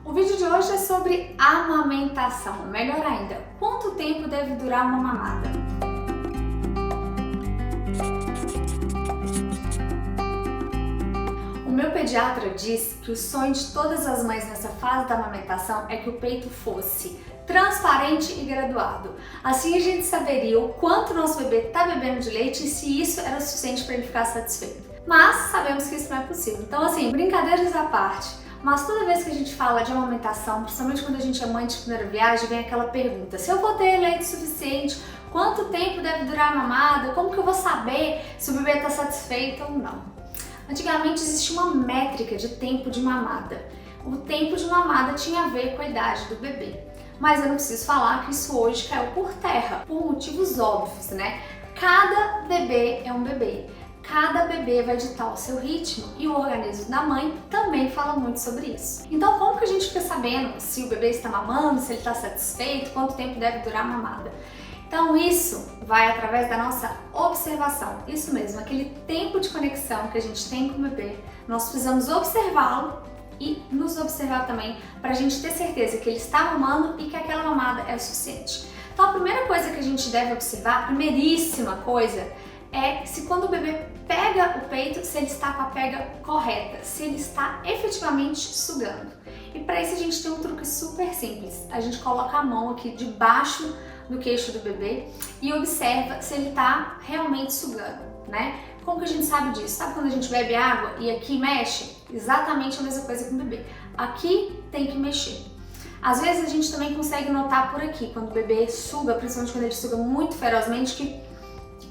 O vídeo de hoje é sobre amamentação, melhor ainda, quanto tempo deve durar uma mamada? O meu pediatra disse que o sonho de todas as mães nessa fase da amamentação é que o peito fosse transparente e graduado. Assim a gente saberia o quanto nosso bebê está bebendo de leite e se isso era suficiente para ele ficar satisfeito. Mas sabemos que isso não é possível. Então assim, brincadeiras à parte, mas toda vez que a gente fala de amamentação, principalmente quando a gente é mãe de primeira viagem, vem aquela pergunta: se eu vou ter leite suficiente, quanto tempo deve durar a mamada? Como que eu vou saber se o bebê está satisfeito ou não? Antigamente existia uma métrica de tempo de mamada. O tempo de mamada tinha a ver com a idade do bebê. Mas eu não preciso falar que isso hoje caiu por terra, por motivos óbvios, né? Cada bebê é um bebê. Cada bebê vai ditar o seu ritmo e o organismo da mãe também fala muito sobre isso. Então, como que a gente fica sabendo se o bebê está mamando, se ele está satisfeito, quanto tempo deve durar a mamada? Então, isso vai através da nossa observação. Isso mesmo, aquele tempo de conexão que a gente tem com o bebê, nós precisamos observá-lo e nos observar também para a gente ter certeza que ele está mamando e que aquela mamada é o suficiente. Então, a primeira coisa que a gente deve observar, a primeiríssima coisa, é se quando o bebê pega o peito, se ele está com a pega correta, se ele está efetivamente sugando. E para isso a gente tem um truque super simples. A gente coloca a mão aqui debaixo do queixo do bebê e observa se ele está realmente sugando, né? Como que a gente sabe disso? Sabe quando a gente bebe água e aqui mexe? Exatamente a mesma coisa com o bebê. Aqui tem que mexer. Às vezes a gente também consegue notar por aqui, quando o bebê suga, principalmente quando ele suga muito ferozmente, que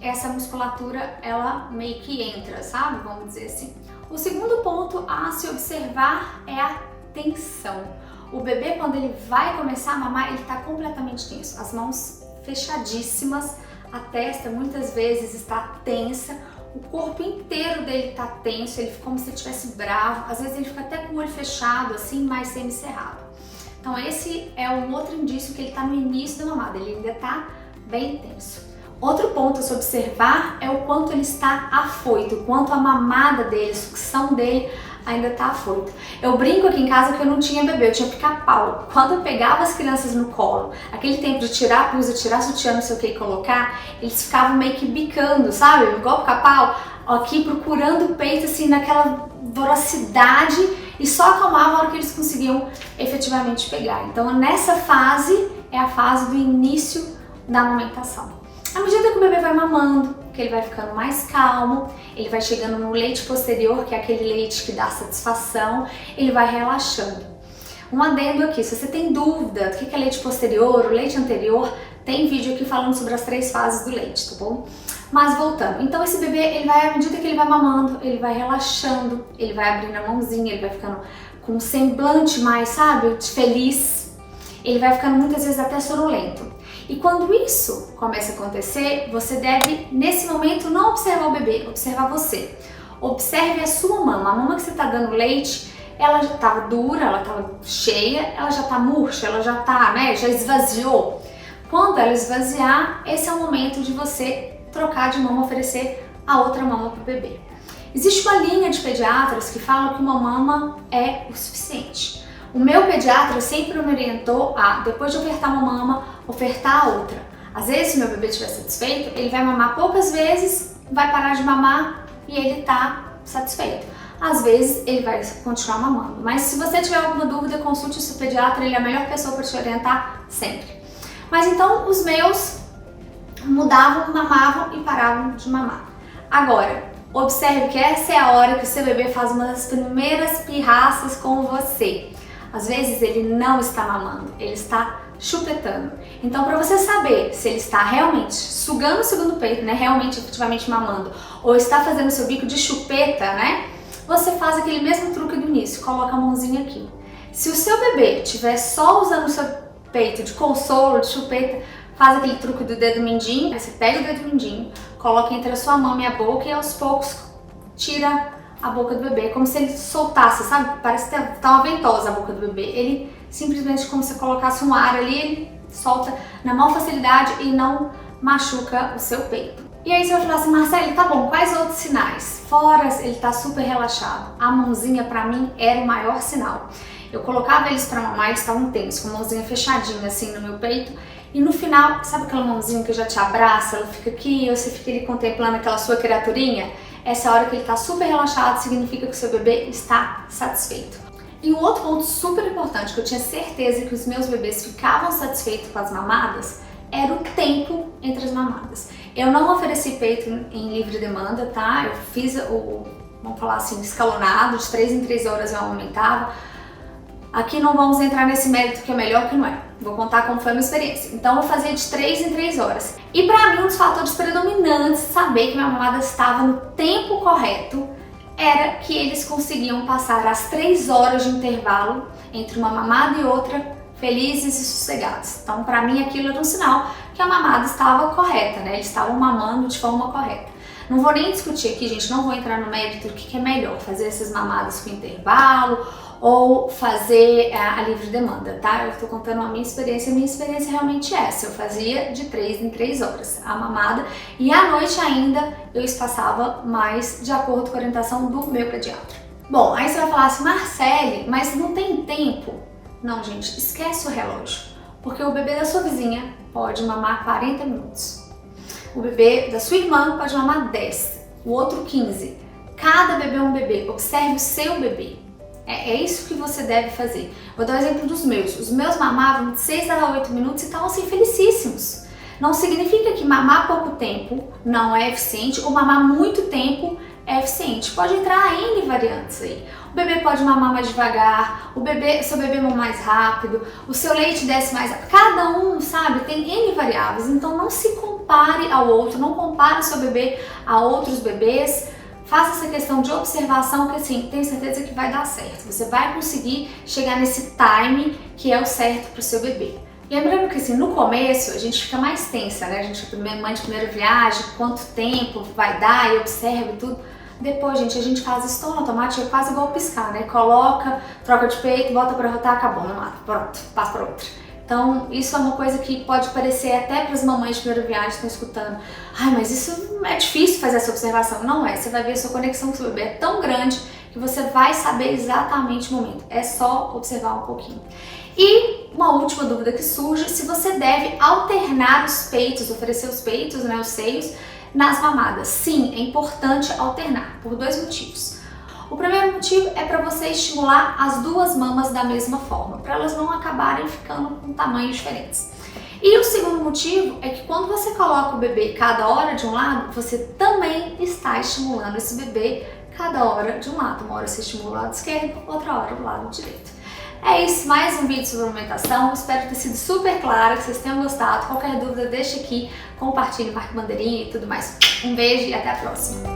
essa musculatura ela meio que entra, sabe? Vamos dizer assim. O segundo ponto a se observar é a tensão. O bebê, quando ele vai começar a mamar, ele está completamente tenso. As mãos fechadíssimas, a testa muitas vezes está tensa, o corpo inteiro dele está tenso, ele fica como se ele estivesse bravo, às vezes ele fica até com o olho fechado, assim, mais semicerrado. Então esse é um outro indício que ele está no início da mamada, ele ainda está bem tenso. Outro ponto a se observar é o quanto ele está afoito, o quanto a mamada dele, a sucção dele ainda está afoito. Eu brinco aqui em casa que eu não tinha bebê, eu tinha pica-pau. Quando eu pegava as crianças no colo, aquele tempo de tirar a blusa, tirar a sutiã, não sei o que e colocar, eles ficavam meio que bicando, sabe? Igual pica-pau, aqui procurando o peito assim naquela voracidade e só acalmava a hora que eles conseguiam efetivamente pegar. Então nessa fase é a fase do início da amamentação. À medida que o bebê vai mamando, que ele vai ficando mais calmo, ele vai chegando no leite posterior, que é aquele leite que dá satisfação, ele vai relaxando. Um adendo aqui, se você tem dúvida do que é leite posterior, o leite anterior, tem vídeo aqui falando sobre as 3 fases do leite, tá bom? Mas voltando, então esse bebê, ele vai, à medida que ele vai mamando, ele vai relaxando, ele vai abrindo a mãozinha, ele vai ficando com um semblante mais, sabe, feliz, ele vai ficando muitas vezes até sonolento. E quando isso começa a acontecer, você deve, nesse momento, não observar o bebê, observar você. Observe a sua mama. A mama que você está dando leite, ela já estava dura, ela estava cheia, ela já está murcha, ela já está, né, já esvaziou. Quando ela esvaziar, esse é o momento de você trocar de mama, oferecer a outra mama para o bebê. Existe uma linha de pediatras que falam que uma mama é o suficiente. O meu pediatra sempre me orientou a, depois de ofertar uma mama, ofertar a outra. Às vezes, se meu bebê estiver satisfeito, ele vai mamar poucas vezes, vai parar de mamar e ele está satisfeito. Às vezes, ele vai continuar mamando. Mas se você tiver alguma dúvida, consulte o seu pediatra, ele é a melhor pessoa para te orientar sempre. Mas então, os meus mudavam, mamavam e paravam de mamar. Agora, observe que essa é a hora que o seu bebê faz uma das primeiras pirraças com você. Às vezes ele não está mamando, ele está chupetando. Então, para você saber se ele está realmente sugando o segundo peito, né, realmente, efetivamente mamando, ou está fazendo seu bico de chupeta, né, você faz aquele mesmo truque do início, coloca a mãozinha aqui. Se o seu bebê estiver só usando o seu peito de consolo, de chupeta, faz aquele truque do dedo mindinho, aí você pega o dedo mindinho, coloca entre a sua mama e a boca e aos poucos tira a boca do bebê, como se ele soltasse, sabe? Parece que tá uma ventosa a boca do bebê. Ele simplesmente, como se colocasse um ar ali, ele solta na maior facilidade e não machuca o seu peito. E aí você vai falar assim: Marcele, tá bom, quais outros sinais? Fora ele tá super relaxado, a mãozinha pra mim era o maior sinal. Eu colocava eles pra mamar, eles estavam tensos, com a mãozinha fechadinha assim no meu peito. E no final, sabe aquela mãozinha que já te abraça, ela fica aqui, você fica ali contemplando aquela sua criaturinha? Essa hora que ele tá super relaxado significa que o seu bebê está satisfeito. E um outro ponto super importante, que eu tinha certeza que os meus bebês ficavam satisfeitos com as mamadas, era o tempo entre as mamadas. Eu não ofereci peito em livre demanda, tá? Eu fiz vamos falar assim, escalonado, de 3 em 3 horas eu amamentava. Aqui não vamos entrar nesse mérito que é melhor que não é. Vou contar como foi a minha experiência. Então eu fazia de 3 em 3 horas. E pra mim um dos fatores predominantes de saber que minha mamada estava no tempo correto era que eles conseguiam passar as 3 horas de intervalo entre uma mamada e outra felizes e sossegados. Então pra mim aquilo era um sinal que a mamada estava correta, né? Eles estavam mamando de forma correta. Não vou nem discutir aqui, gente, não vou entrar no mérito do que é melhor, fazer essas mamadas com intervalo ou fazer a livre demanda, tá? Eu tô contando a minha experiência realmente é essa. Eu fazia de 3 em 3 horas a mamada e à noite ainda eu espaçava mais de acordo com a orientação do meu pediatra. Bom, aí você vai falar assim, Marcele, mas não tem tempo? Não, gente, esquece o relógio, porque o bebê da sua vizinha pode mamar 40 minutos. O bebê da sua irmã pode mamar 10, o outro 15. Cada bebê é um bebê, observe o seu bebê. É isso que você deve fazer. Vou dar um exemplo dos meus. Os meus mamavam de 6 a 8 minutos e estavam assim felicíssimos. Não significa que mamar pouco tempo não é eficiente ou mamar muito tempo é eficiente. Pode entrar N variantes aí. O bebê pode mamar mais devagar, seu bebê mama mais rápido, o seu leite desce mais rápido. Cada um, sabe, tem N variáveis. Então não se compare ao outro, não compare o seu bebê a outros bebês. Faça essa questão de observação que assim, tenho certeza que vai dar certo. Você vai conseguir chegar nesse time que é o certo para o seu bebê. Lembrando que assim, no começo a gente fica mais tensa, né? A gente é mãe de primeira viagem, quanto tempo vai dar e observa e tudo. Depois, gente, a gente faz isso no automático, é quase igual piscar, né? Coloca, troca de peito, bota pra rotar, acabou, não mata, pronto, passa pra outra. Então, isso é uma coisa que pode parecer até para as mamães de primeira viagem que estão escutando. Ai, mas isso é difícil fazer essa observação. Não é, você vai ver a sua conexão com o seu bebê é tão grande que você vai saber exatamente o momento. É só observar um pouquinho. E uma última dúvida que surge, se você deve alternar os peitos, oferecer os peitos, né, os seios, nas mamadas. Sim, é importante alternar, por 2 motivos. O primeiro motivo é para você estimular as 2 mamas da mesma forma, para elas não acabarem ficando com tamanhos diferentes. E o segundo motivo é que quando você coloca o bebê cada hora de um lado, você também está estimulando esse bebê cada hora de um lado. Uma hora você estimula o lado esquerdo, outra hora o lado direito. É isso, mais um vídeo sobre amamentação. Espero ter sido super clara, que vocês tenham gostado. Qualquer dúvida, deixa aqui, compartilhe, marque bandeirinha e tudo mais. Um beijo e até a próxima!